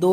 2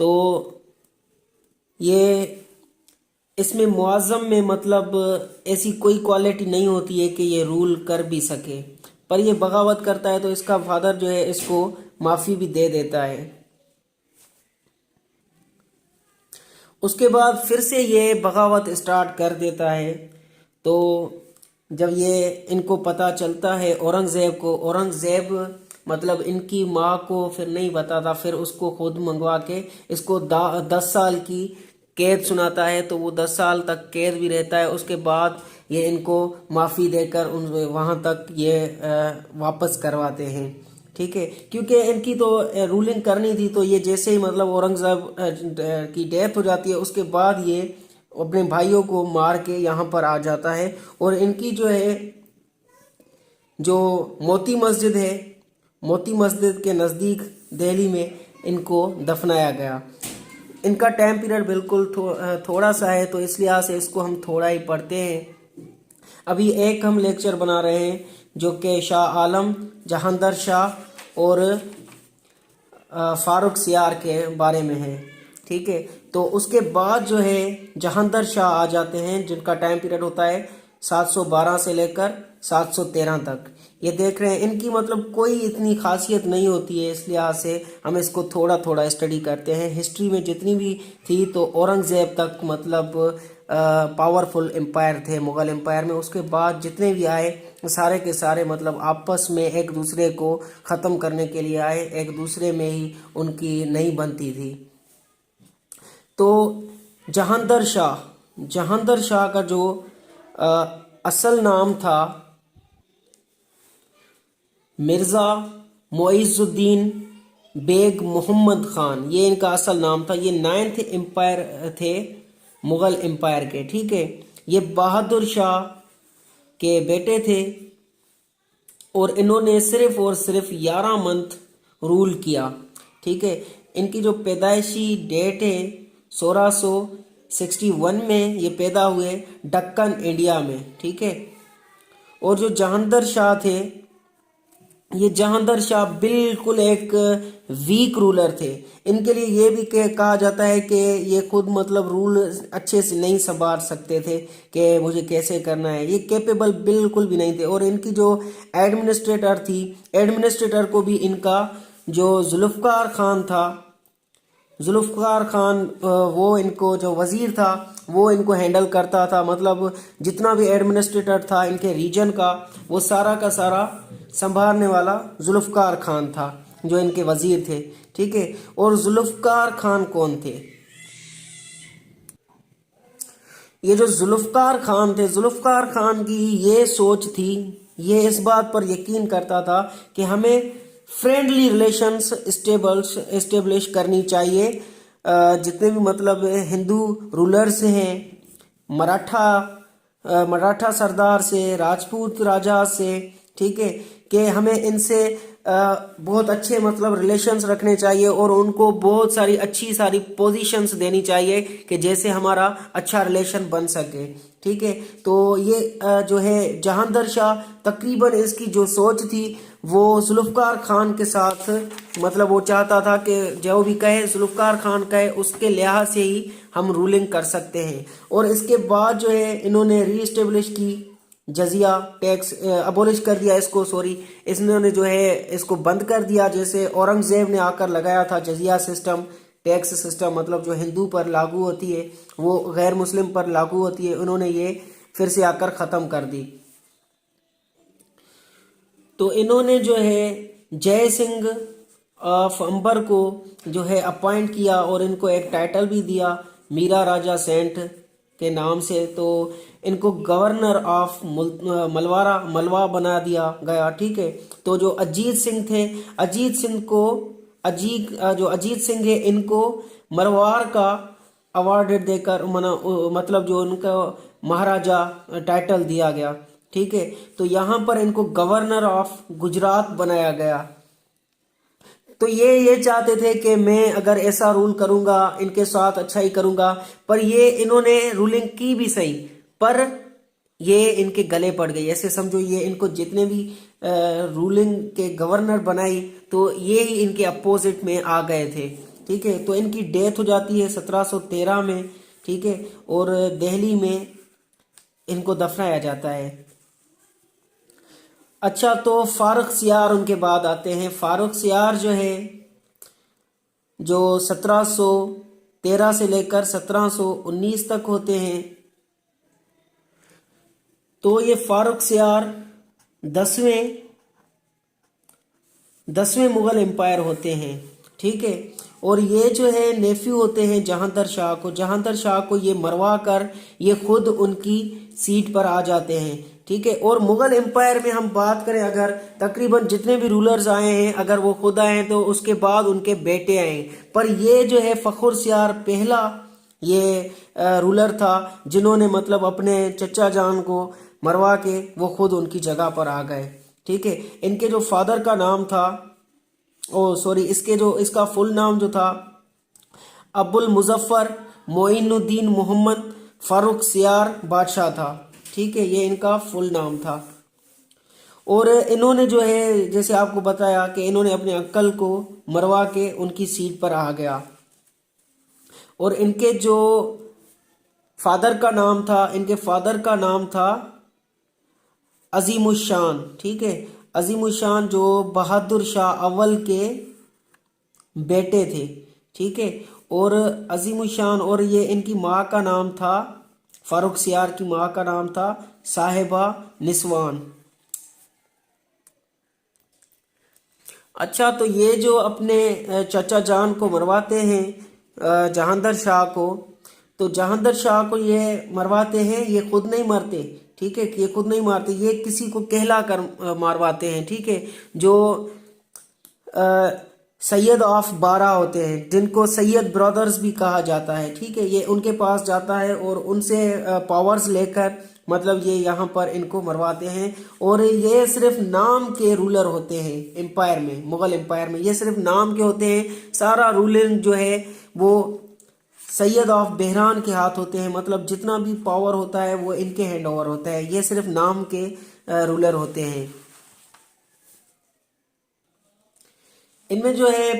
تو یہ اس میں معظم میں مطلب ایسی کوئی کوالٹی نہیں ہوتی ہے کہ یہ رول کر بھی سکے، پر یہ بغاوت کرتا ہے تو اس کا فادر جو ہے اس کو معافی بھی دے دیتا ہے۔ اس کے بعد پھر سے یہ بغاوت اسٹارٹ کر دیتا ہے۔ تو جب یہ ان کو پتہ چلتا ہے اورنگزیب کو، اورنگزیب مطلب ان کی ماں کو پھر نہیں بتاتا، پھر اس کو خود منگوا کے اس کو 10 سال کی قید سناتا ہے، تو وہ 10 سال تک قید بھی رہتا ہے۔ اس کے بعد یہ ان کو معافی دے کر وہاں تک یہ واپس کرواتے ہیں، ٹھیک ہے، کیونکہ ان کی تو رولنگ کرنی تھی۔ تو یہ جیسے ہی مطلب اورنگزیب کی ڈیتھ ہو جاتی ہے، اس کے بعد یہ اپنے بھائیوں کو مار کے یہاں پر آ جاتا ہے، اور ان کی جو ہے جو موتی مسجد ہے، موتی مسجد کے نزدیک دہلی میں ان کو دفنایا گیا۔ ان کا ٹائم پیریڈ بالکل تھوڑا سا ہے، تو اس لحاظ سے اس کو ہم تھوڑا ہی پڑھتے ہیں۔ ابھی ایک ہم لیکچر بنا رہے ہیں جو کہ شاہ عالم، جہاندر شاہ اور فاروق سیار کے بارے میں ہے، ٹھیک ہے۔ تو اس کے بعد جو ہے جہاندر شاہ آ جاتے ہیں، جن کا ٹائم پیریڈ ہوتا ہے 712 سے لے کر 713 تک۔ یہ دیکھ رہے ہیں ان کی مطلب کوئی اتنی خاصیت نہیں ہوتی ہے، اس لحاظ سے ہم اس کو تھوڑا تھوڑا اسٹڈی کرتے ہیں۔ ہسٹری میں جتنی بھی تھی تو اورنگزیب تک مطلب پاورفل امپائر تھے مغل امپائر میں۔ اس کے بعد جتنے بھی آئے سارے کے سارے مطلب آپس میں ایک دوسرے کو ختم کرنے کے لیے آئے، ایک دوسرے میں ہی ان کی نہیں بنتی تھی۔ تو جہاندر شاہ کا جو اصل نام تھا مرزا معیز الدین بیگ محمد خان، یہ ان کا اصل نام تھا۔ یہ 9th امپائر تھے مغل امپائر کے، ٹھیک ہے۔ یہ بہادر شاہ کے بیٹے تھے، اور انہوں نے صرف اور صرف 11 منتھ رول کیا، ٹھیک ہے۔ ان کی جو پیدائشی ڈیٹ ہے 1661 میں یہ پیدا ہوئے ڈکن انڈیا میں، ٹھیک ہے۔ اور جو جہاندر شاہ تھے، یہ جہاندر شاہ بالکل ایک ویک رولر تھے۔ ان کے لیے یہ بھی کہا جاتا ہے کہ یہ خود مطلب رول اچھے سے نہیں سنبھال سکتے تھے کہ مجھے کیسے کرنا ہے، یہ کیپیبل بالکل بھی نہیں تھے۔ اور ان کی جو ایڈمنسٹریٹر تھی، ایڈمنسٹریٹر کو بھی ان کا جو ذوالفقار خان تھا، ذوالفقار خان وہ ان کو جو وزیر تھا وہ ان کو ہینڈل کرتا تھا، مطلب جتنا بھی ایڈمنسٹریٹر تھا ان کے ریجن کا وہ سارا کا سارا سنبھالنے والا ذوالفقار خان تھا، جو ان کے وزیر تھے، ٹھیک ہے۔ اور ذوالفقار خان کون تھے؟ یہ جو ذوالفقار خان تھے، ذوالفقار خان کی یہ سوچ تھی، یہ اس بات پر یقین کرتا تھا کہ ہمیں فرینڈلی ریلیشنز اسٹیبلش کرنی چاہیے جتنے بھی مطلب ہندو رولرز ہیں، مراٹھا سردار سے، راجپوت راجا سے، ٹھیک ہے، کہ ہمیں ان سے بہت اچھے مطلب ریلیشنز رکھنے چاہیے، اور ان کو بہت ساری اچھی ساری پوزیشنز دینی چاہیے کہ جیسے ہمارا اچھا ریلیشن بن سکے، ٹھیک ہے۔ تو یہ جو ہے جہاندر شاہ تقریباً اس کی جو سوچ تھی وہ ذوالفقار خان کے ساتھ مطلب وہ چاہتا تھا کہ جو بھی کہے ذوالفقار خان کہے اس کے لحاظ سے ہی ہم رولنگ کر سکتے ہیں۔ اور اس کے بعد جو ہے انہوں نے ری اسٹیبلش کی جزیہ ٹیکس، ابولش کر دیا اس کو، انہوں نے جو ہے اس کو بند کر دیا، جیسے اورنگزیب نے آ کر لگایا تھا جزیہ سسٹم، ٹیکس سسٹم، مطلب جو ہندو پر لاگو ہوتی ہے وہ غیر مسلم پر لاگو ہوتی ہے، انہوں نے یہ پھر سے آ کر ختم کر دی۔ تو انہوں نے جو ہے جے سنگھ آف امبر کو جو ہے اپوائنٹ کیا، اور ان کو ایک ٹائٹل بھی دیا میرا راجا سینٹ کے نام سے۔ تو ان کو گورنر آف ملوا بنا دیا گیا، ٹھیک ہے۔ تو جو اجیت سنگھ تھے، اجیت سنگھ ہے، ان کو مروار کا ایوارڈ دے کر مطلب جو ان کا مہاراجا ٹائٹل دیا گیا، ٹھیک ہے۔ تو یہاں پر ان کو گورنر آف گجرات بنایا گیا۔ تو یہ چاہتے تھے کہ میں اگر ایسا رول کروں گا ان کے ساتھ اچھا ہی کروں گا، پر یہ انہوں نے رولنگ کی بھی صحیح، پر یہ ان کے گلے پڑ گئی۔ ایسے سمجھو یہ ان کو جتنے بھی رولنگ کے گورنر بنائی تو یہ ہی ان کے اپوزٹ میں آ گئے تھے، ٹھیک ہے، تو ان کی ڈیتھ ہو جاتی ہے 1713 میں، ٹھیک ہے، اور دہلی میں ان کو دفنایا جاتا ہے۔ اچھا، تو فارق سیار ان کے بعد آتے ہیں۔ فارق سیار جو ہے جو 1713 سے لے کر 1719 تک ہوتے ہیں، تو یہ فارق سیار 10ویں مغل امپائر ہوتے ہیں، ٹھیک ہے، اور یہ جو ہے نیفیو ہوتے ہیں جہاندر شاہ کو۔ جہاندر شاہ کو یہ مروا کر یہ خود ان کی سیٹ پر آ جاتے ہیں، ٹھیک ہے۔ اور مغل امپائر میں ہم بات کریں، اگر تقریباً جتنے بھی رولرز آئے ہیں، اگر وہ خود آئے ہیں تو اس کے بعد ان کے بیٹے آئے ہیں، پر یہ جو ہے فخر سیار پہلا یہ رولر تھا جنہوں نے مطلب اپنے چچا جان کو مروا کے وہ خود ان کی جگہ پر آ گئے، ٹھیک ہے۔ ان کے جو فادر کا نام تھا، اس کا فل نام جو تھا ابو المظفر معین الدین محمد فاروق سیار بادشاہ تھا، ٹھیک ہے، یہ ان کا فل نام تھا۔ اور انہوں نے جو ہے جیسے آپ کو بتایا کہ انہوں نے اپنے انکل کو مروا کے ان کی سیٹ پر آ گیا، اور ان کے جو فادر کا نام تھا عظیم الشان، ٹھیک ہے، عظیم الشان جو بہادر شاہ اول کے بیٹے تھے، ٹھیک ہے۔ اور عظیم الشان اور یہ ان کی ماں کا نام تھا، فاروق سیار کی ماں کا نام تھا صاحبہ نسوان۔ اچھا، تو یہ جو اپنے چچا جان کو مرواتے ہیں جہاندر شاہ کو، تو جہاندر شاہ کو یہ مرواتے ہیں، یہ خود نہیں مرتے، ٹھیک ہے، یہ خود نہیں مارتے، یہ کسی کو کہلا کر مارواتے ہیں، ٹھیک ہے، جو سید آف بارہ ہوتے ہیں، جن کو سید برادرز بھی کہا جاتا ہے، ٹھیک ہے، یہ ان کے پاس جاتا ہے اور ان سے پاورز لے کر مطلب یہ یہاں پر ان کو مرواتے ہیں۔ اور یہ صرف نام کے رولر ہوتے ہیں امپائر میں، مغل امپائر میں یہ صرف نام کے ہوتے ہیں، سارا رولنگ جو ہے وہ سید آف بحران کے ہاتھ ہوتے ہیں، مطلب جتنا بھی پاور ہوتا ہے وہ ان کے ہینڈ اوور ہوتا ہے، یہ صرف نام کے رولر ہوتے ہیں۔ ان میں جو ہے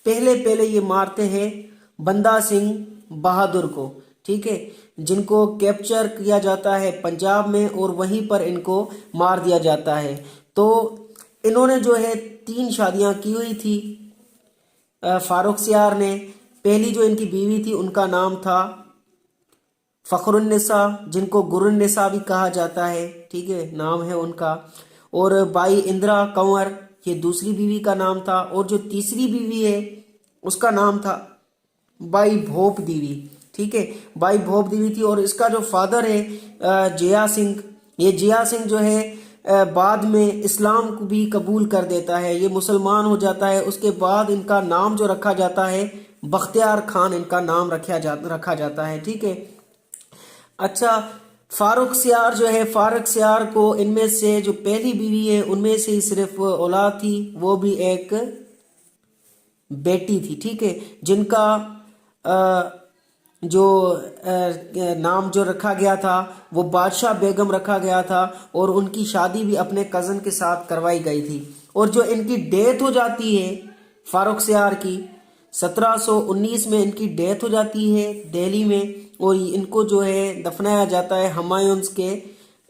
پہلے یہ مارتے ہیں بندہ سنگھ بہادر کو، ٹھیک ہے، جن کو کیپچر کیا جاتا ہے پنجاب میں اور وہیں پر ان کو مار دیا جاتا ہے۔ تو انہوں نے جو ہے 3 شادیاں کی ہوئی تھی فاروق سیار نے۔ پہلی جو ان کی بیوی تھی ان کا نام تھا فخر النساء، جن کو گر النساء بھی کہا جاتا ہے، ٹھیک ہے، نام ہے ان کا۔ اور بائی اندرا کنور، یہ دوسری بیوی کا نام تھا، اور جو تیسری بیوی ہے اس کا نام تھا بائی بھوپ دیوی، ٹھیک ہے، بائی بھوپ دیوی تھی۔ اور اس کا جو فادر ہے جیا سنگھ، یہ جیا سنگھ جو ہے بعد میں اسلام کو بھی قبول کر دیتا ہے، یہ مسلمان ہو جاتا ہے۔ اس کے بعد ان کا نام جو رکھا جاتا ہے بختیار خان، ان کا نام رکھا جاتا ہے، ٹھیک ہے۔ اچھا، فاروق سیار جو ہے، فاروق سیار کو ان میں سے جو پہلی بیوی ہے ان میں سے ہی صرف اولاد تھی، وہ بھی ایک بیٹی تھی، ٹھیک ہے، جن کا جو نام جو رکھا گیا تھا وہ بادشاہ بیگم رکھا گیا تھا، اور ان کی شادی بھی اپنے کزن کے ساتھ کروائی گئی تھی۔ اور جو ان کی ڈیتھ ہو جاتی ہے فاروق سیار کی 1719 میں ان کی ڈیتھ ہو جاتی ہے دہلی میں، اور ان کو جو ہے دفنایا جاتا ہے ہمایونز کے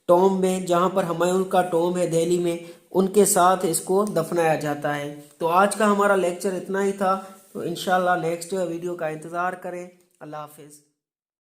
ٹوم میں، جہاں پر ہمایوں کا ٹوم ہے دہلی میں، ان کے ساتھ اس کو دفنایا جاتا ہے۔ تو آج کا ہمارا لیکچر اتنا ہی تھا، تو انشاءاللہ نیکسٹ ویڈیو کا انتظار کریں۔ اللہ حافظ۔